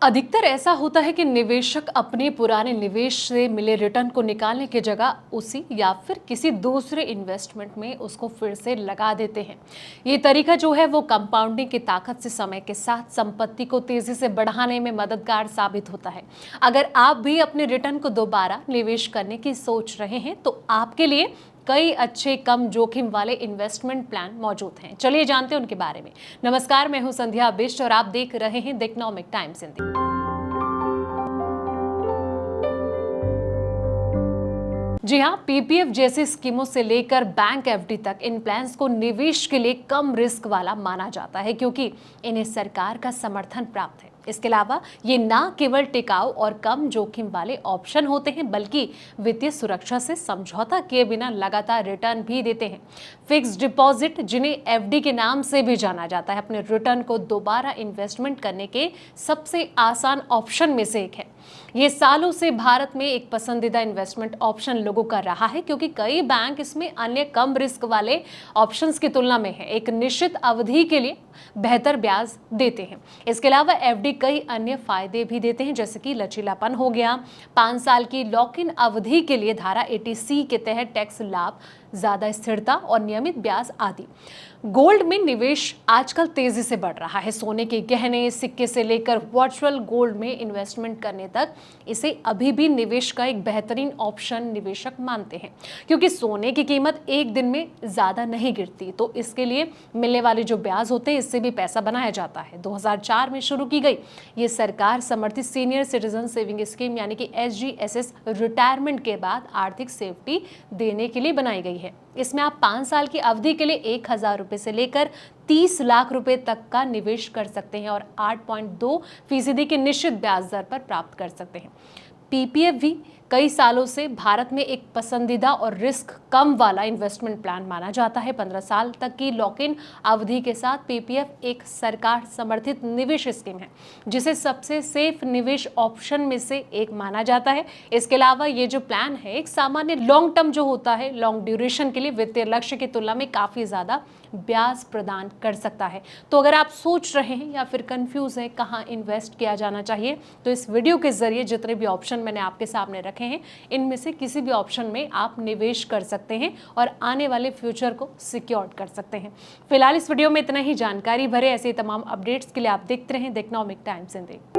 अधिकतर ऐसा होता है कि निवेशक अपने पुराने निवेश से मिले रिटर्न को निकालने की जगह उसी या फिर किसी दूसरे इन्वेस्टमेंट में उसको फिर से लगा देते हैं। ये तरीका जो है वो कंपाउंडिंग की ताकत से समय के साथ संपत्ति को तेजी से बढ़ाने में मददगार साबित होता है। अगर आप भी अपने रिटर्न को दोबारा निवेश करने की सोच रहे हैं तो आपके लिए कई अच्छे कम जोखिम वाले इन्वेस्टमेंट प्लान मौजूद हैं। चलिए जानते हैं उनके बारे में। नमस्कार, मैं हूं संध्या बिष्ट और आप देख रहे हैं द इकोनॉमिक टाइम्स हिंदी। जी हाँ, पीपीएफ जैसी स्कीमों से लेकर बैंक एफडी तक इन प्लान्स को निवेश के लिए कम रिस्क वाला माना जाता है क्योंकि इन्हें सरकार का समर्थन प्राप्त है। इसके अलावा ये ना केवल टिकाऊ और कम जोखिम वाले ऑप्शन होते हैं बल्कि वित्तीय सुरक्षा से समझौता किए बिना लगातार रिटर्न भी देते हैं। फिक्स्ड डिपॉजिट, जिन्हें एफडी के नाम से भी जाना जाता है, अपने रिटर्न को दोबारा इन्वेस्टमेंट करने के सबसे आसान ऑप्शन में से एक है। ये सालों से भारत में एक पसंदीदा इन्वेस्टमेंट ऑप्शन लोगों का रहा है क्योंकि कई बैंक इसमें अन्य कम रिस्क वाले ऑप्शंस की तुलना में है एक निश्चित अवधि के लिए बेहतर ब्याज देते हैं। इसके अलावा एफडी कई अन्य फायदे भी देते हैं, जैसे कि लचीलापन हो गया, 5 साल की लॉक इन अवधि के लिए धारा 80C के तहत टैक्स लाभ, ज्यादा स्थिरता और नियमित ब्याज आदि। गोल्ड में निवेश आजकल तेजी से बढ़ रहा है। सोने के गहने, सिक्के से लेकर वर्चुअल गोल्ड में इन्वेस्टमेंट करने तक इसे अभी भी निवेश का एक बेहतरीन ऑप्शन निवेशक मानते हैं क्योंकि सोने की कीमत एक दिन में ज्यादा नहीं गिरती, तो इसके लिए मिलने वाले जो ब्याज होते हैं इससे भी पैसा बनाया जाता है। 2004 में शुरू की गई ये सरकार समर्थित सीनियर सिटीजन सेविंग स्कीम यानी कि SGSS रिटायरमेंट के बाद आर्थिक सेफ्टी देने के लिए बनाई गई है। इसमें आप 5 साल की अवधि के लिए 1,000 रुपए से लेकर 30 लाख रुपए तक का निवेश कर सकते हैं और 8.2% की निश्चित ब्याज दर पर प्राप्त कर सकते हैं। पीपीएफ भी कई सालों से भारत में एक पसंदीदा और रिस्क कम वाला इन्वेस्टमेंट प्लान माना जाता है। 15 साल तक की लॉक इन अवधि के साथ पीपीएफ एक सरकार समर्थित निवेश स्कीम है जिसे सबसे सेफ निवेश ऑप्शन में से एक माना जाता है। इसके अलावा ये जो प्लान है एक सामान्य लॉन्ग टर्म जो होता है, लॉन्ग ड्यूरेशन के लिए वित्तीय लक्ष्य की तुलना में काफी ज्यादा ब्याज प्रदान कर सकता है। तो अगर आप सोच रहे हैं या फिर कंफ्यूज हैं कहाँ इन्वेस्ट किया जाना चाहिए, तो इस वीडियो के जरिए जितने भी ऑप्शन मैंने आपके सामने रखे हैं इनमें से किसी भी ऑप्शन में आप निवेश कर सकते हैं और आने वाले फ्यूचर को सिक्योर कर सकते हैं। फिलहाल इस वीडियो में इतना ही। जानकारी भरे ऐसे तमाम अपडेट्स के लिए आप देखते रहें द इकोनॉमिक टाइम्स हिंदी।